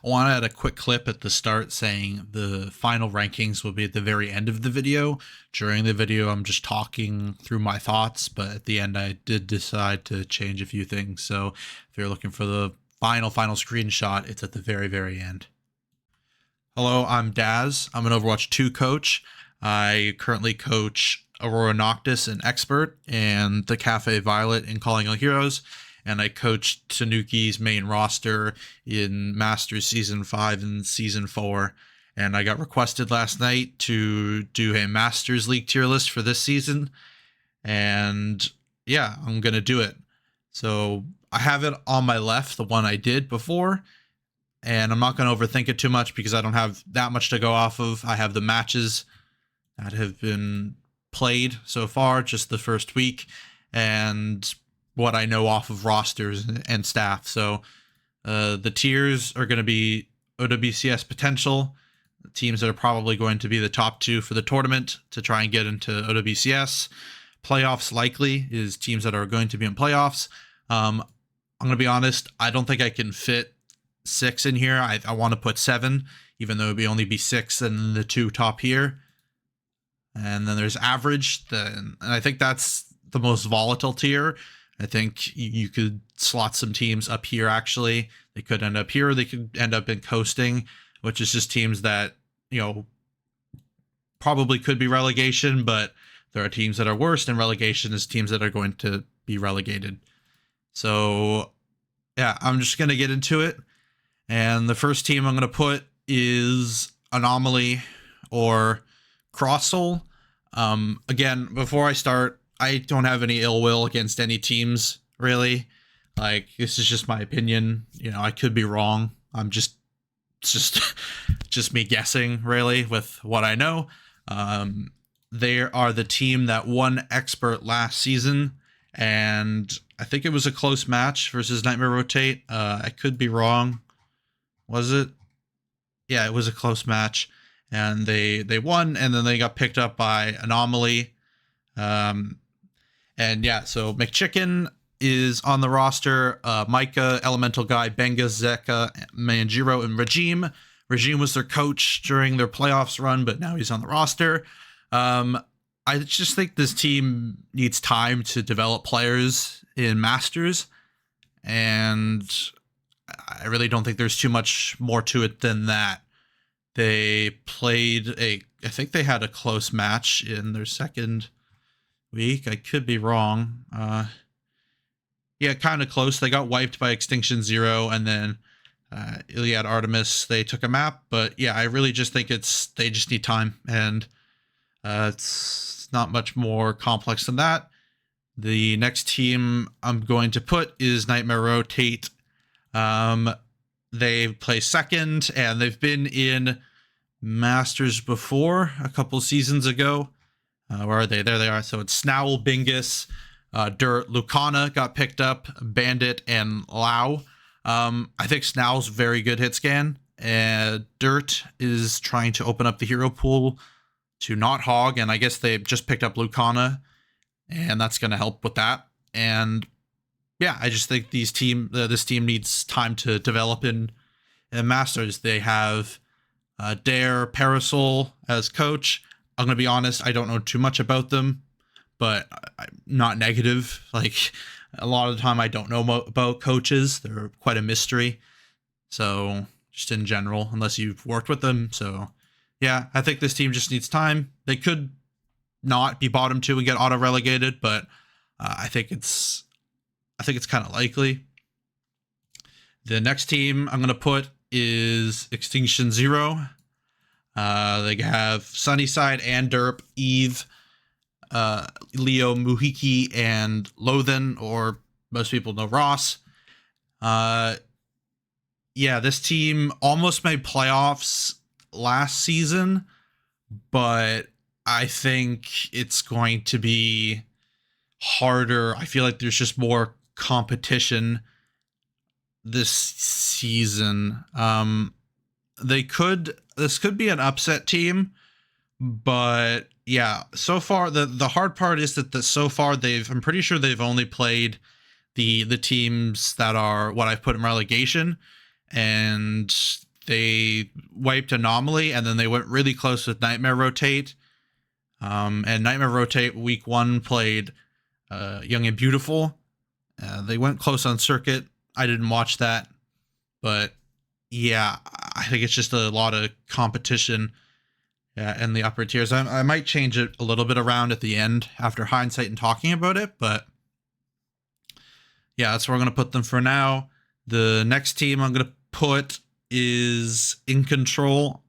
I want to add a quick clip at the start saying the final rankings will be at the very end of the video. During the video, I'm just talking through my thoughts, but at the end, I did decide to change a few things. So if you're looking for the final screenshot, it's at the very, very end. Hello, I'm Daz. I'm an Overwatch 2 coach. I currently coach Aurora Noctis in Expert and the Cafe Violet in Calling All Heroes. And I coached Tanuki's main roster in Masters Season 5 and Season 4. And I got requested last night to do a Masters League tier list for this season. And yeah, I'm going to do it. So I have it on my left, the one I did before. And I'm not going to overthink it too much because I don't have that much to go off of. I have the matches that have been played so far, just the first week. And what I know off of rosters and staff. So the tiers are going to be OWCS potential, teams that are probably going to be the top 2 for the tournament to try and get into OWCS. Playoffs likely is teams that are going to be in playoffs. I'm going to be honest, I don't think I can fit 6 in here. I want to put 7, even though it would only be 6 and the 2 top here. And then there's average, and I think that's the most volatile tier. I think you could slot some teams up here, actually. They could end up here. They could end up in coasting, which is just teams that, you know, probably could be relegation, but there are teams that are worse, and relegation is teams that are going to be relegated. So, yeah, I'm just going to get into it. And the first team I'm going to put is Anomaly or Crossel. Again, before I start, I don't have any ill will against any teams, really. Like, this is just my opinion. You know, I could be wrong. I'm just me guessing, really, with what I know. They are the team that won Expert last season, and I think it was a close match versus Nightmare Rotate. I could be wrong. Was it? Yeah, it was a close match, and they won, and then they got picked up by Anomaly. And yeah, so McChicken is on the roster. Micah, Elemental Guy, Benga, Zeka, Manjiro, and Regime. Regime was their coach during their playoffs run, but now he's on the roster. I just think this team needs time to develop players in Masters, and I really don't think there's too much more to it than that. They played I think they had a close match in their second week. I could be wrong. Yeah, kind of close. They got wiped by Extinction Zero, and then Iliad Artemis, they took a map. But yeah, I really just think they just need time, and it's not much more complex than that. The next team I'm going to put is Nightmare Rotate. They play second, and they've been in Masters before a couple seasons ago. Where are they? There they are. So it's Snowl, Bingus, Dirt, Lucana got picked up, Bandit, and Lau. I think Snowl's very good hit scan. Dirt is trying to open up the hero pool to not hog, and I guess they just picked up Lucana, and that's going to help with that. And yeah, I just think this team needs time to develop in Masters. They have Dare Parasol as coach. I'm going to be honest, I don't know too much about them, but I'm not negative. Like, a lot of the time I don't know about coaches. They're quite a mystery. So, just in general, unless you've worked with them. So, yeah, I think this team just needs time. They could not be bottom 2 and get auto-relegated, but I think it's kind of likely. The next team I'm going to put is Extinction Zero. They have Sunnyside and Derp, Eve, Leo, Muhiki, and Lothan, or most people know Ross. Yeah, this team almost made playoffs last season, but I think it's going to be harder. I feel like there's just more competition this season. This could be an upset team, but yeah, so far the hard part is that so far I'm pretty sure they've only played the teams that are what I've put in relegation, and they wiped Anomaly, and then they went really close with Nightmare Rotate. And Nightmare Rotate week 1 played Young and Beautiful. They went close on Circuit. I didn't watch that, but yeah, I think it's just a lot of competition in the upper tiers. I might change it a little bit around at the end after hindsight and talking about it, but yeah, that's where I'm going to put them for now. The next team I'm going to put is In Control.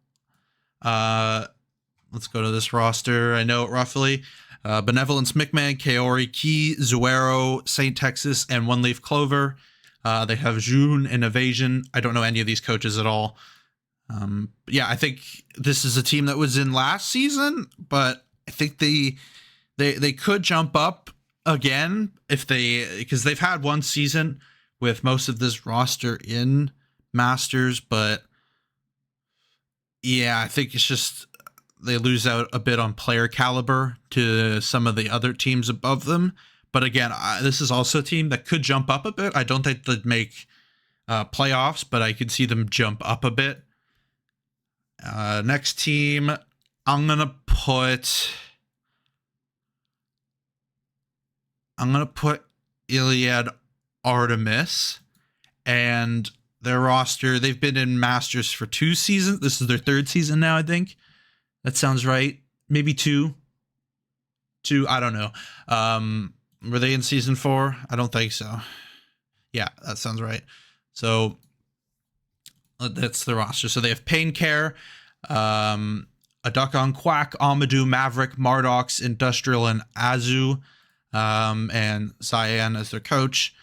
Let's go to this roster. I know it roughly. Benevolence, McMahon, Kaori, Key, Zuero, St. Texas, and One Leaf Clover. They have June and Evasion. I don't know any of these coaches at all. Yeah, I think this is a team that was in last season, but I think they could jump up again because they've had one season with most of this roster in Masters, but yeah, I think it's just they lose out a bit on player caliber to some of the other teams above them. But again, this is also a team that could jump up a bit. I don't think they'd make playoffs, but I could see them jump up a bit. Next team, I'm gonna put Iliad Artemis, and their roster. They've been in Masters for 2 seasons. This is their 3rd season now, I think. That sounds right. Maybe 2. I don't know. Were they in season 4? I don't think so. Yeah, that sounds right. So that's the roster. So they have Pain Care, Adukon, Quack, Amadou, Maverick, Mardox, Industrial, and Azu, and Cyan as their coach.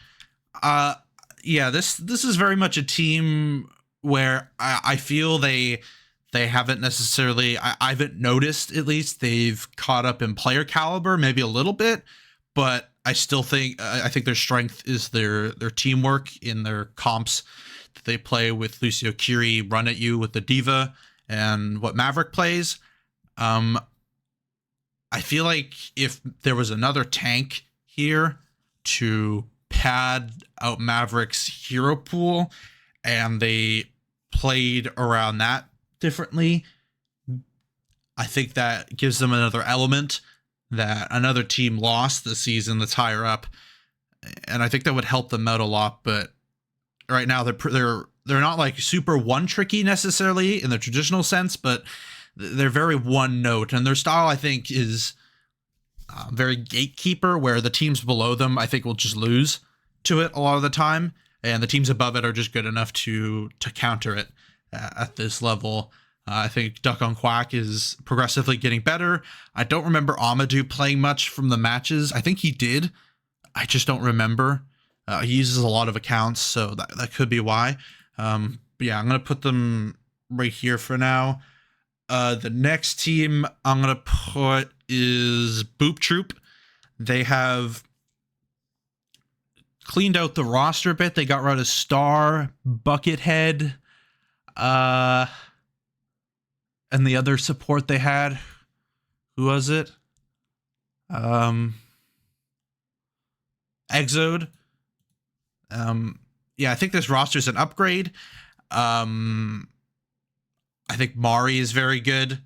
Yeah, this is very much a team where I feel they haven't necessarily, I haven't noticed, at least they've caught up in player caliber, maybe a little bit, but I still think, I think their strength is their teamwork in their comps that they play with Lucio Kiri, Run At You with the Diva, and what Maverick plays. I feel like if there was another tank here to pad out Maverick's hero pool and they played around that differently, I think that gives them another element that another team lost this season that's higher up, and I think that would help them out a lot. But right now they're not like super one tricky necessarily in the traditional sense, but they're very one note, and their style I think is very gatekeeper, where the teams below them I think will just lose to it a lot of the time, and the teams above it are just good enough to counter it at this level. I think Duck on Quack is progressively getting better. I don't remember Amadou playing much from the matches. I think he did. I just don't remember. He uses a lot of accounts, so that could be why. But yeah, I'm going to put them right here for now. The next team I'm going to put is Boop Troop. They have cleaned out the roster a bit. They got rid of Star, Buckethead, and the other support they had. Who was it? Exode. Yeah, I think this roster is an upgrade. I think Mari is very good.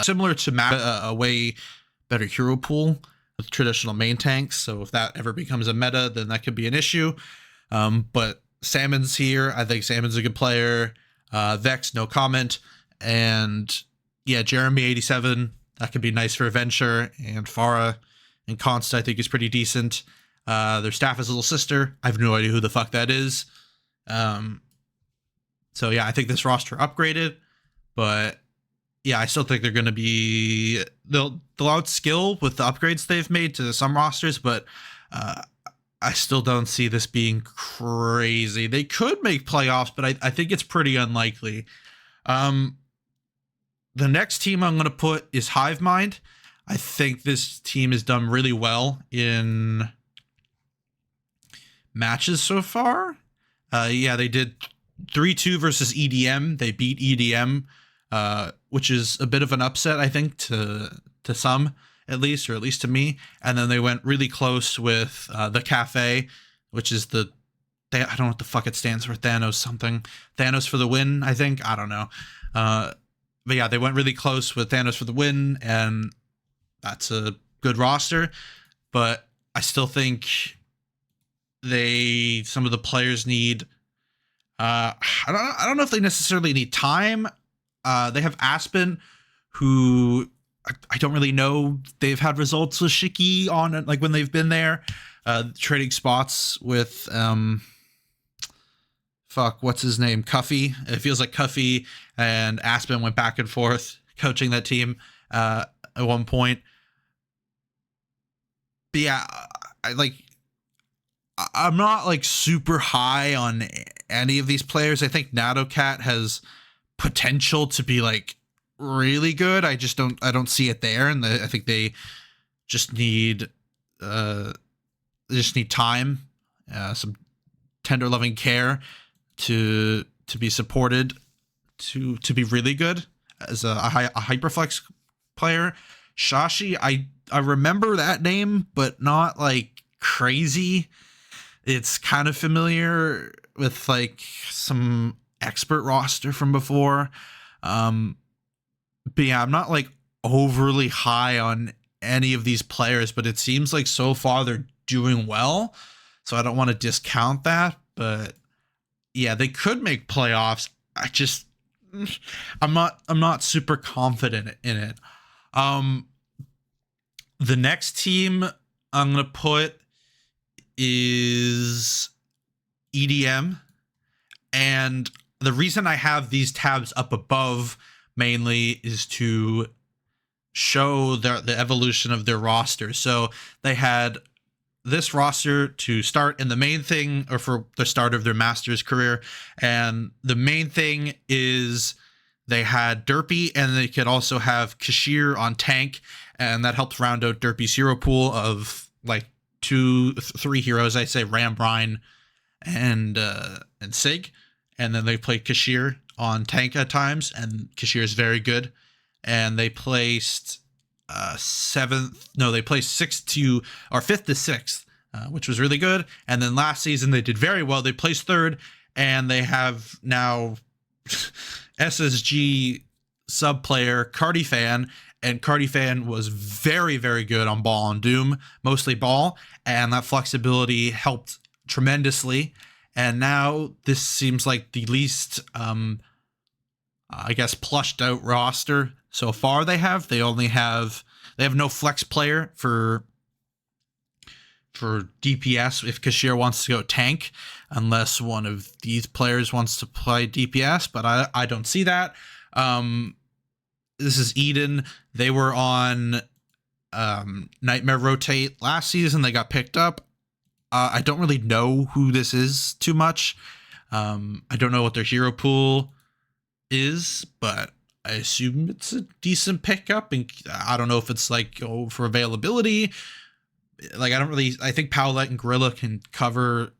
Similar to a way better hero pool with traditional main tanks. So if that ever becomes a meta, then that could be an issue. But Salmon's here. I think Salmon's a good player. Vex, no comment. And yeah, Jeremy 87, that could be nice for Venture. And Farah and Const, I think, is pretty decent. Their staff is little sister. I have no idea who the fuck that is. So yeah, I think this roster upgraded, but yeah, I still think they're going to be, they'll outskill with the upgrades they've made to some rosters, but I still don't see this being crazy. They could make playoffs, but I think it's pretty unlikely. The next team I'm going to put is Hive Mind. I think this team has done really well in matches so far. Yeah, they did 3-2 versus EDM. They beat EDM, which is a bit of an upset, I think, to some, at least, or at least to me. And then they went really close with the Cafe, which is the I don't know what the fuck it stands for. Thanos something. Thanos for the win, I think. I don't know. But yeah, they went really close with Thanos for the win, and that's a good roster. But I still think some of the players need. I don't know if they necessarily need time. They have Aspen, who I don't really know. They've had results with Shiki on like when they've been there, trading spots with what's his name? Cuffy. It feels like Cuffy and Aspen went back and forth coaching that team at one point. But yeah, I'm not like super high on any of these players. I think NatoCat has potential to be like really good. I don't see it there, and I think they just need time, some tender loving care to be supported to be really good as a hyperflex player. Shashi, I remember that name, but not like crazy. It's kind of familiar with like some expert roster from before. But yeah, I'm not like overly high on any of these players, but it seems like so far they're doing well. So I don't want to discount that, but yeah, they could make playoffs. I'm not super confident in it. The next team I'm going to put is EDM. And the reason I have these tabs up above mainly is to show the evolution of their roster. So they had this roster to start in the main thing, or for the start of their Masters career. And the main thing is they had Derpy, and they could also have Kashir on tank. And that helped round out Derpy's hero pool of like 3 heroes. I say Ram, Brine, and Sig. And then they played Kashir on tank at times, and Kashir is very good. And they placed they placed 5th to 6th, which was really good. And then last season they did very well. They placed 3rd, and they have now SSG sub player Cardifan, and Cardifan was very, very good on ball and Doom, mostly ball, and that flexibility helped tremendously. And now this seems like the least, I guess, plushed out roster so far they have. They have no flex player for DPS if Kashir wants to go tank, unless one of these players wants to play DPS, but I don't see that. This is Eden. They were on Nightmare Rotate last season. They got picked up. I don't really know who this is too much. I don't know what their hero pool is, but I assume it's a decent pickup. And I don't know if it's like for availability. Like I think Powlette and Gorilla can cover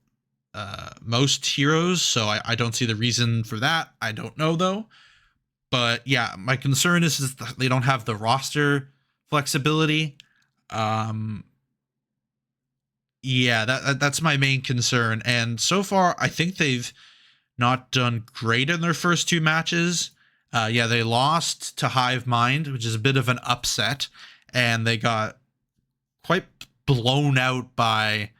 most heroes, so I don't see the reason for that. I don't know though. But yeah, my concern is that they don't have the roster flexibility. Yeah, that's my main concern. And so far, I think they've not done great in their first 2 matches. Yeah, they lost to Hive Mind, which is a bit of an upset, and they got quite blown out by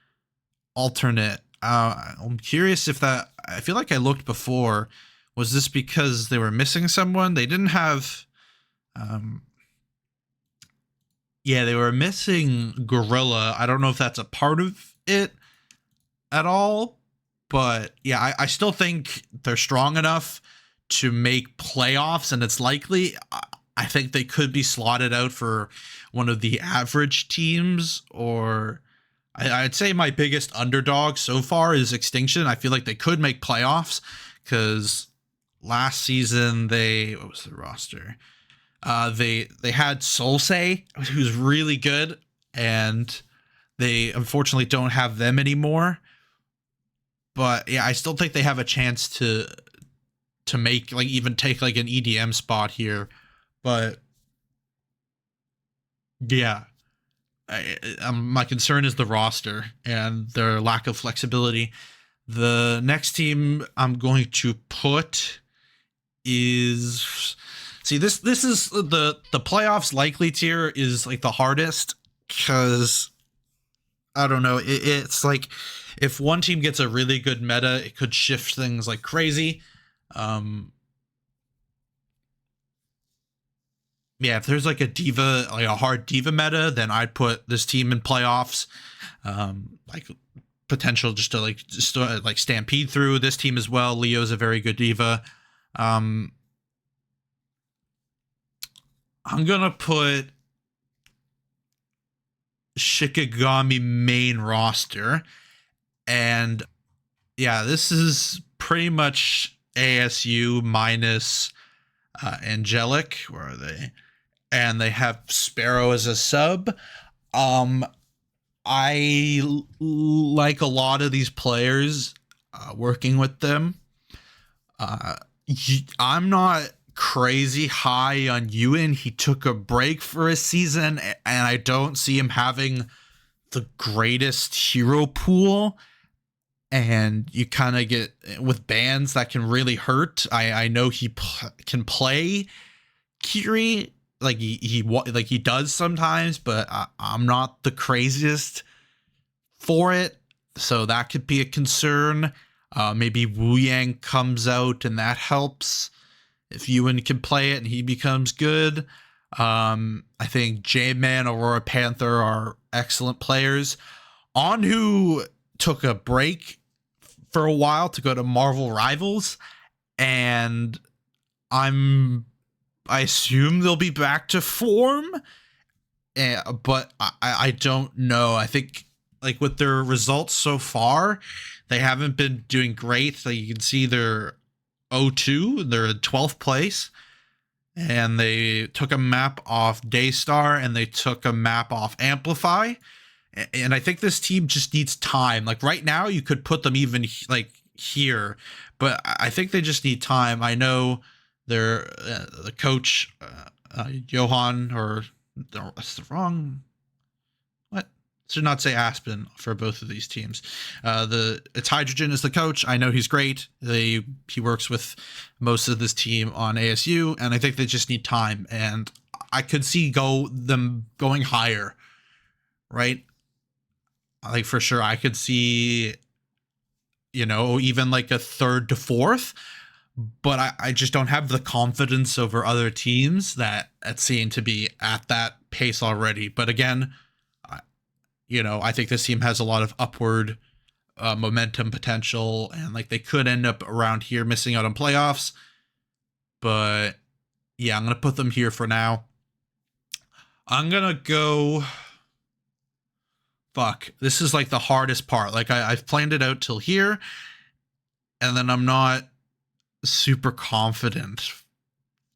Alternate. I'm curious if that. I feel like I looked before. Was this because they were missing someone? They didn't have. Yeah, they were missing Gorilla. I don't know if that's a part of it at all, but yeah, I still think they're strong enough to make playoffs, and it's likely. I think they could be slotted out for one of the average teams, or I'd say my biggest underdog so far is Extinction. I feel like they could make playoffs because last season what was the roster? They had Solsay, who's really good, and they unfortunately don't have them anymore. But yeah, I still think they have a chance to make like even take like an EDM spot here. But yeah, my concern is the roster and their lack of flexibility. The next team I'm going to put is, see, this is the playoffs likely tier is like the hardest, because I don't know, it's like if one team gets a really good meta, it could shift things like crazy. Yeah, if there's like a diva, like a hard diva meta, then I'd put this team in playoffs. Like potential just to like stampede through this team as well. Leo's a very good diva. Um, I'm gonna put Shikigami main roster, and yeah, this is pretty much ASU minus Angelic. Where are they? And they have Sparrow as a sub. Um, like a lot of these players, working with them. Uh, I'm not crazy high on Ewan. He took a break for a season, and I don't see him having the greatest hero pool. And you kind of get with bans that can really hurt. I know he can play Kiri, like he does sometimes, but I'm not the craziest for it, so that could be a concern. Maybe Wu Yang comes out and that helps if Ewan can play it and he becomes good. I think J-Man, Aurora Panther are excellent players. Anhu took a break for a while to go to Marvel Rivals, and I assume they'll be back to form, but I don't know. I think like with their results so far, they haven't been doing great. Like you can see they're 0-2, they're in 12th place, and they took a map off Daystar and they took a map off Amplify. And I think this team just needs time. Like right now, you could put them even like here, but I think they just need time. I know they're the coach, Johan, or that's the wrong. What? Should not say Aspen for both of these teams. It's Hydrogen is the coach. I know he's great. He works with most of this team on ASU, and I think they just need time. And I could see them going higher, right? Like for sure, I could see, even like a third to fourth, but I just don't have the confidence over other teams that seem to be at that pace already. But again, I think this team has a lot of upward momentum potential, and like they could end up around here missing out on playoffs. But yeah, I'm gonna put them here for now. I'm gonna go. Fuck, this is like the hardest part. Like I've planned it out till here, and then I'm not super confident.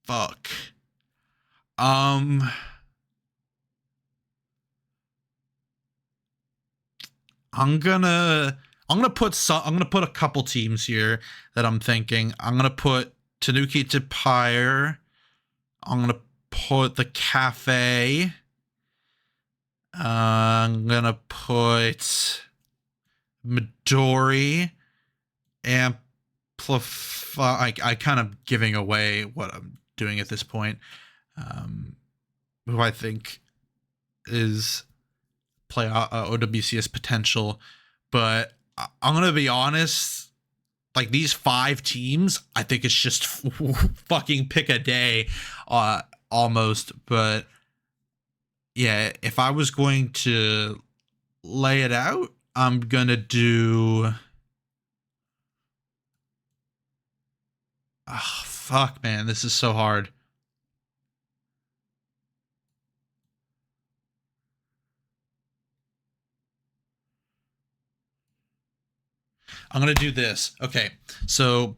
Fuck. I'm gonna put a couple teams here that I'm thinking. I'm gonna put Tanuki to Pyre. I'm gonna put the Cafe. I'm gonna put Midori, Amplify. I kind of giving away what I'm doing at this point. Who I think is play OWCS potential, but I'm gonna be honest. Like these 5 teams, I think it's just fucking pick a day, almost. But yeah, if I was going to lay it out, I'm gonna do. Oh, fuck, man, this is so hard. I'm gonna do this. Okay, so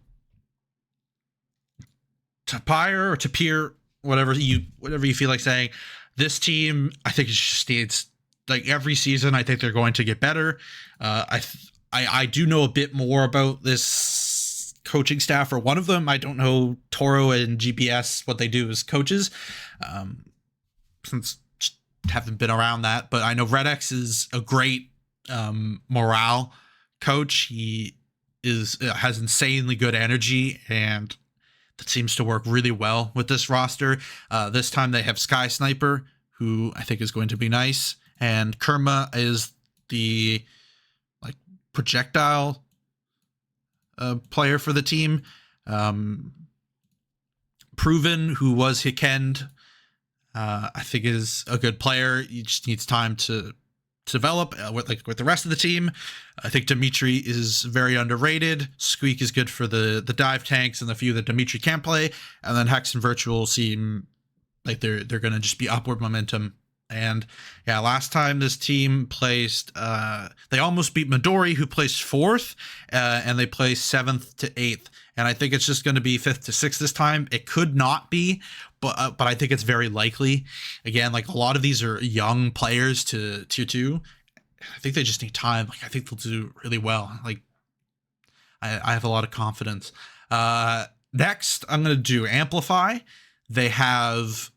Tapire or Tapir, whatever you feel like saying. This team, I think it just needs, like every season. I think they're going to get better. I do know a bit more about this coaching staff for one of them. I don't know Toro and GPS what they do as coaches, since haven't been around that. But I know Red X is a great morale coach. has insanely good energy, and that seems to work really well with this roster. This time they have Sky Sniper, who I think is going to be nice, and Kerma is the like projectile player for the team. Proven, who was Hikend, I think is a good player. He just needs time to develop with the rest of the team. I think Dimitri is very underrated. Squeak is good for the dive tanks and the few that Dimitri can't play. And then Hex and Virtual seem like they're going to just be upward momentum. And yeah, last time this team placed, they almost beat Midori, who placed 4th, and they placed 7th to 8th. And I think it's just going to be 5th to 6th this time. It could not be, but I think it's very likely. Again, like a lot of these are young players to tier 2. I think they just need time. Like I think they'll do really well. Like I have a lot of confidence. Next, I'm going to do Amplify. They have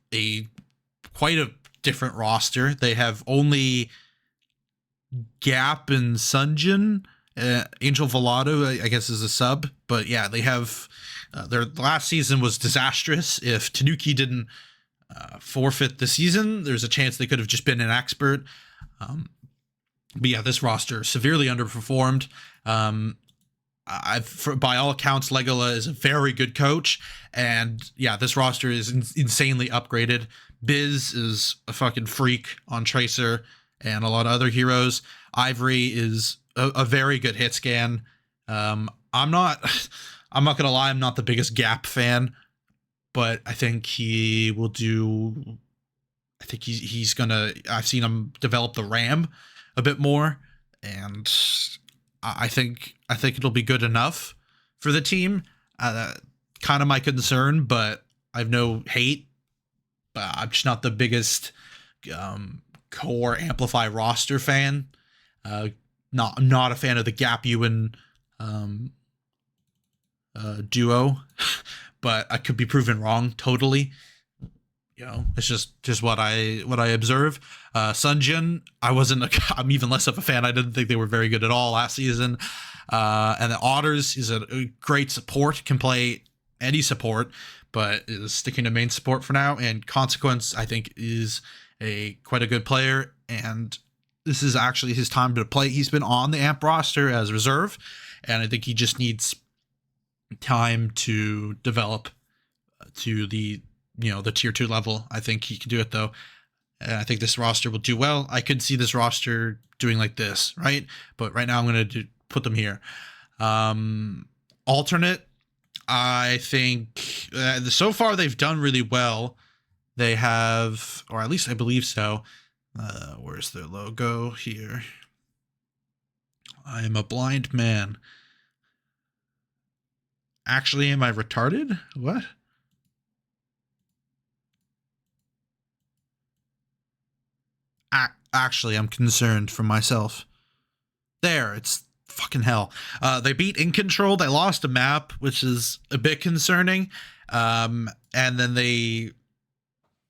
quite a different roster. They have only Gap and Sunjin. Angel Volado, I guess, is a sub, but yeah, they have their last season was disastrous. If Tanuki didn't forfeit the season, there's a chance they could have just been an expert. But yeah, this roster severely underperformed. By all accounts, Legola is a very good coach, and yeah, this roster is insanely upgraded. Biz is a fucking freak on Tracer and a lot of other heroes. Ivory is a very good hit scan. I'm not gonna lie, I'm not the biggest Gap fan, but I think he will do. I think he's gonna. I've seen him develop the RAM a bit more, and I think it'll be good enough for the team. Kind of my concern, but I have no hate. But I'm just not the biggest core Amplify roster fan. Not a fan of the Gap Ewan duo, but I could be proven wrong totally. You know, it's just what I observe. Sunjin, I'm even less of a fan. I didn't think they were very good at all last season. And the Otters is a great support, can play any support, but is sticking to main support for now. And Consequence, I think, is quite a good player, and this is actually his time to play. He's been on the AMP roster as reserve, and I think he just needs time to develop to the tier 2 level. I think he can do it though, and I think this roster will do well. I could see this roster doing like this, right? But right now I'm going to put them here. Alternate, I think so far they've done really well. They have, or at least I believe so. Where's their logo here? I am a blind man. Actually, am I retarded? What? Actually, I'm concerned for myself. There, it's fucking hell. They beat In Control. They lost a map, which is a bit concerning. And then they...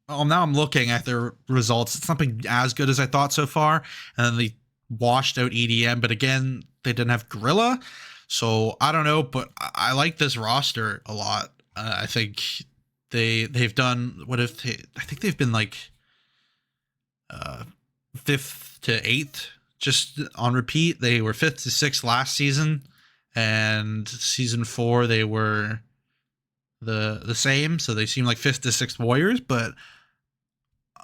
Oh, now I'm looking at their results. It's not been as good as I thought so far. And then they washed out EDM, but again, they didn't have Gorilla. So I don't know, but I like this roster a lot. I think they've done I think they've been like 5th to 8th just on repeat. They were 5th to 6th last season, and season 4 they were the same. So they seem like 5th to 6th Warriors, but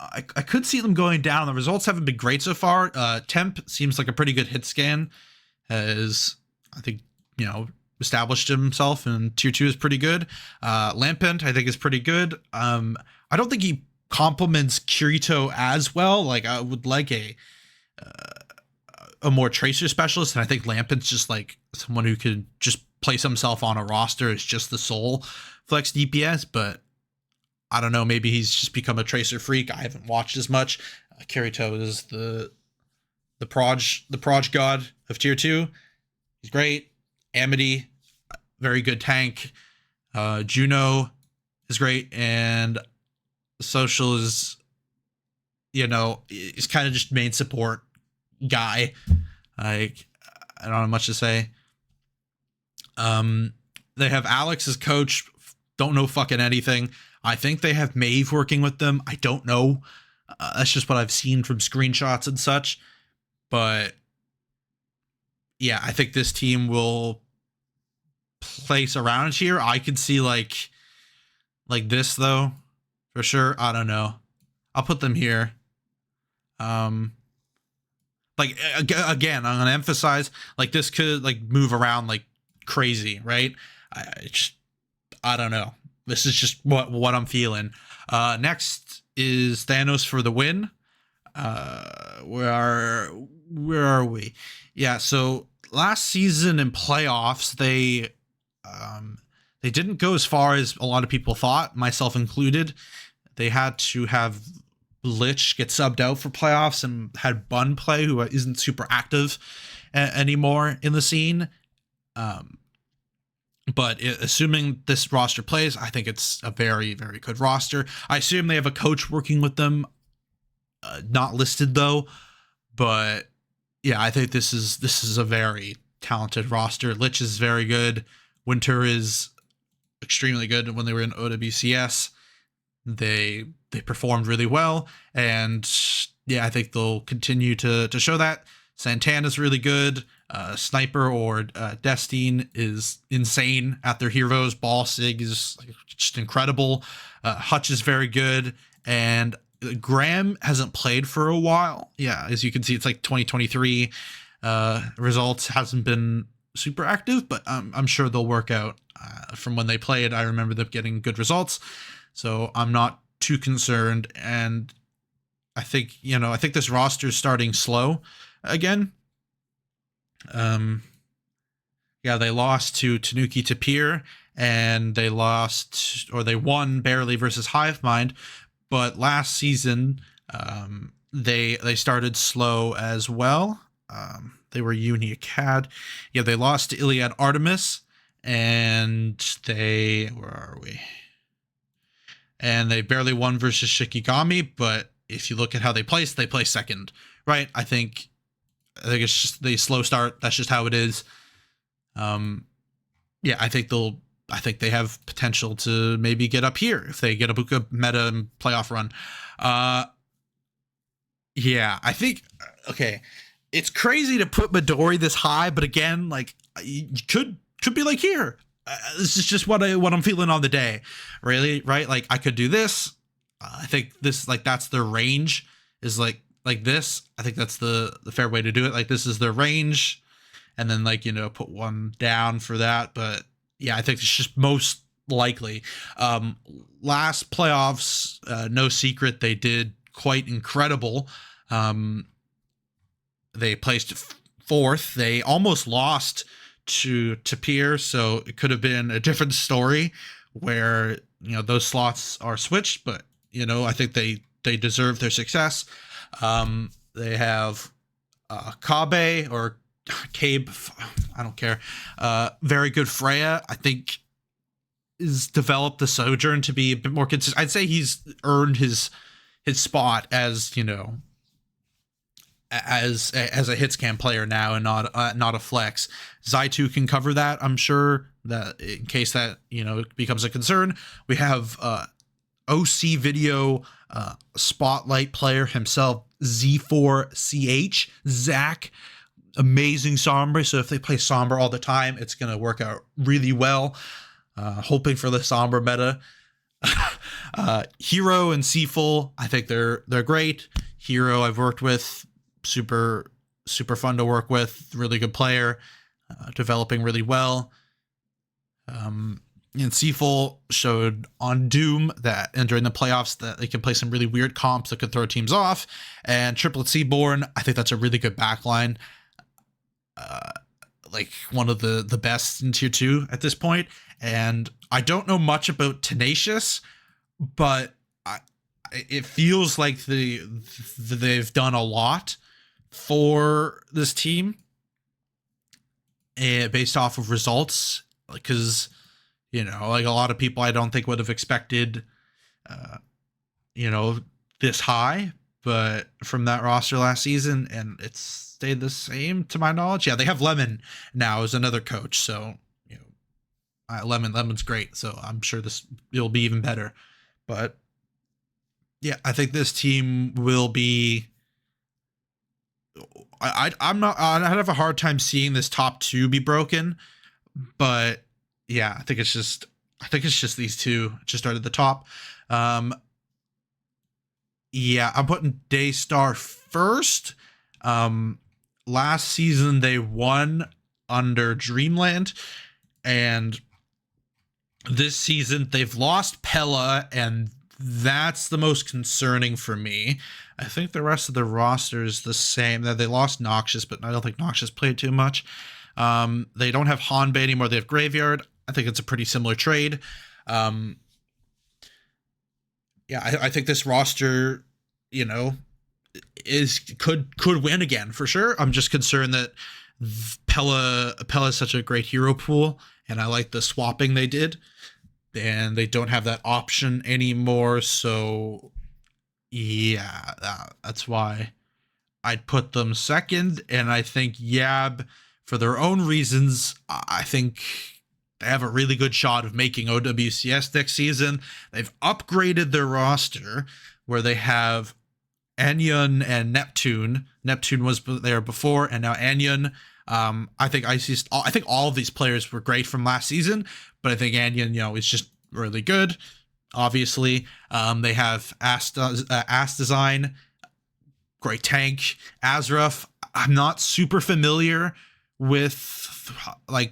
I could see them going down. The results haven't been great so far. Temp seems like a pretty good hit scan. Has, I think, established himself, and tier 2 is pretty good. Lampent, I think, is pretty good. I don't think he complements Kirito as well. Like, I would like a more Tracer specialist, and I think Lampent's just like someone who could just place himself on a roster as just the sole flex DPS, but I don't know, maybe he's just become a Tracer freak. I haven't watched as much. Kirito is the proj god of tier 2. He's great. Amity, very good tank. Juno is great, and Social is, is kind of just main support guy. Like, I don't have much to say. They have Alex as coach. Don't know fucking anything. I think they have Maeve working with them. I don't know. That's just what I've seen from screenshots and such. But yeah, I think this team will place around here. I could see like this though, for sure. I don't know. I'll put them here. Like again, I'm gonna emphasize like this could like move around like crazy, right? I don't know. This is just what I'm feeling. Next is Thanos for the win. Where are we? Yeah, so last season in playoffs, they didn't go as far as a lot of people thought, myself included. They had to have Lich get subbed out for playoffs and had Bun play, who isn't super active anymore in the scene. But assuming this roster plays, I think it's a very, very good roster. I assume they have a coach working with them, not listed though. But yeah, I think this is a very talented roster. Lich is very good. Winter is extremely good. When they were in OWCS, they performed really well, and yeah, I think they'll continue to show that. Santana's really good. Sniper or Destine is insane at their heroes. Ball Sig is just incredible. Hutch is very good, and Graham hasn't played for a while. Yeah, as you can see, it's like 2023 results hasn't been super active, but I'm sure they'll work out. From when they played, I remember them getting good results, so I'm not too concerned. And I think this roster is starting slow again. Yeah, they lost to Tanuki Tapir, and they won barely versus Hivemind, but last season they started slow as well. They were Uni Acad. Yeah, they lost to Iliad Artemis, and where are we? And they barely won versus Shikigami, but if you look at how they placed second, right? I think it's just the slow start. That's just how it is. Yeah, I think they have potential to maybe get up here if they get a good meta playoff run. Yeah, I think, okay, it's crazy to put Midori this high, but again, like, you could be like here. This is just what I'm feeling on the day, really, right? Like, I could do this. I think this, like, that's their range, is like this. I think that's the fair way to do it. Like, this is their range, and then, like, put one down for that. But yeah, I think it's just most likely. Last playoffs, no secret, they did quite incredible. They placed fourth. They almost lost to Tapir, so it could have been a different story where those slots are switched. But I think they deserve their success. They have Kabe or Cabe, I don't care. Very good. Freya, I think, is developed the Sojourn to be a bit more consistent. I'd say he's earned his spot as as a hitscan player now, and not a flex. Zaitu can cover that, I'm sure, that in case that becomes a concern. We have OC Video spotlight player himself, Z4CH, Zach. Amazing Sombra, so if they play Sombra all the time, it's gonna work out really well. Hoping for the Sombra meta. Hero and Seafull, I think they're great. Hero I've worked with, super fun to work with, really good player, developing really well. And Seafull showed on Doom and during the playoffs that they can play some really weird comps that could throw teams off. And Triplet Seaborn, I think that's a really good backline. Like one of the best in tier 2 at this point. And I don't know much about Tenacious, but it feels like they've done a lot for this team based off of results, because like a lot of people I don't think would have expected this high, but from that roster last season, and it's stayed the same to my knowledge. Yeah, they have Lemon now as another coach, so Lemon's great, so I'm sure it'll be even better. But yeah, I think this team will be. I'm not. I have a hard time seeing this top two be broken, but yeah, I think it's just these two just started the top. Yeah, I'm putting Daystar first. Last season they won under Dreamland, and this season they've lost Pella, and that's the most concerning for me. I think the rest of the roster is the same. That they lost Noxious, but I don't think Noxious played too much. They don't have Hanbei anymore. They have Graveyard. I think it's a pretty similar trade. Yeah, I think this roster, could win again for sure. I'm just concerned that Pella is such a great hero pool, and I like the swapping they did, and they don't have that option anymore. So yeah, that's why I'd put them second. And I think YAB, for their own reasons, I think they have a really good shot of making OWCS next season. They've upgraded their roster where they have Anyon and Neptune. Neptune was there before, and now Anyon. I think all of these players were great from last season, but I think Anyon, is just really good. Obviously, they have Ass Design, great tank. Azraf, I'm not super familiar with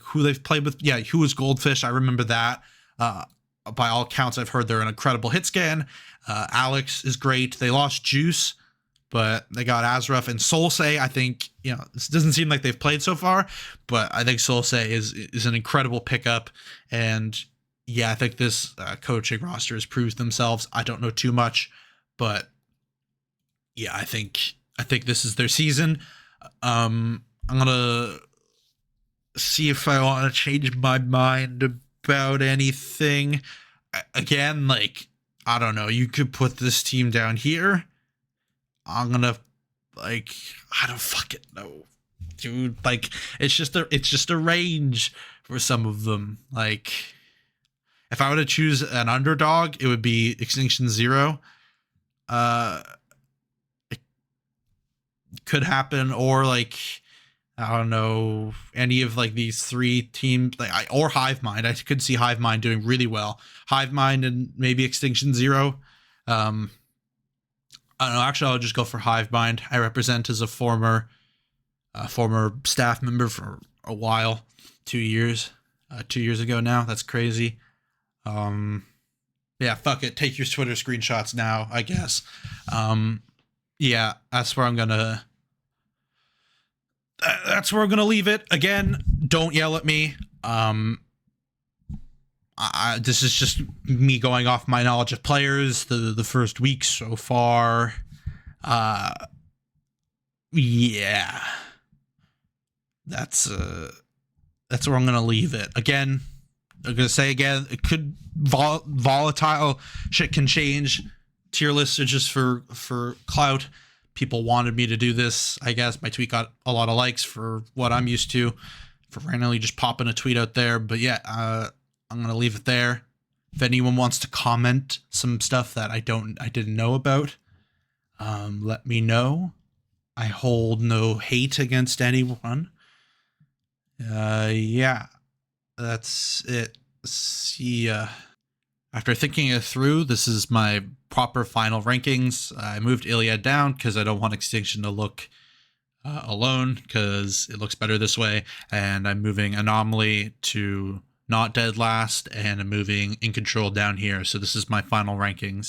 who they've played with. Yeah, who was Goldfish? I remember that. By all accounts, I've heard they're an incredible hit scan. Alex is great. They lost Juice, but they got Azraf and Solsei. I think, this doesn't seem like they've played so far, but I think Solsei is an incredible pickup. And yeah, I think this coaching roster has proved themselves. I don't know too much, but yeah, I think this is their season. I'm gonna see if I want to change my mind about anything. Again, I don't know. You could put this team down here. I'm gonna I don't fucking know, dude. It's just a range for some of them. If I were to choose an underdog, it would be Extinction Zero. It could happen, or I don't know, any of these three teams, or Hive Mind. I could see Hive Mind doing really well. Hive Mind and maybe Extinction Zero. I don't know. Actually, I'll just go for Hive Mind. I represent as a former staff member for a while, 2 years, 2 years ago now. That's crazy. Yeah, fuck it. Take your Twitter screenshots now, I guess. Yeah, that's where I'm gonna leave it. Again, don't yell at me. This is just me going off my knowledge of players the first week so far. Yeah, that's where I'm gonna leave it. Again, I'm gonna say again, it could volatile shit can change. Tier lists are just for clout. People wanted me to do this. I guess my tweet got a lot of likes for what I'm used to, for randomly just popping a tweet out there. But yeah, I'm gonna leave it there. If anyone wants to comment some stuff that I didn't know about, let me know. I hold no hate against anyone. Yeah, that's it. See ya. After thinking it through, this is my proper final rankings. I moved Iliad down because I don't want Extinction to look alone, because it looks better this way. And I'm moving Anomaly to not dead last, and I'm moving In Control down here. So this is my final rankings.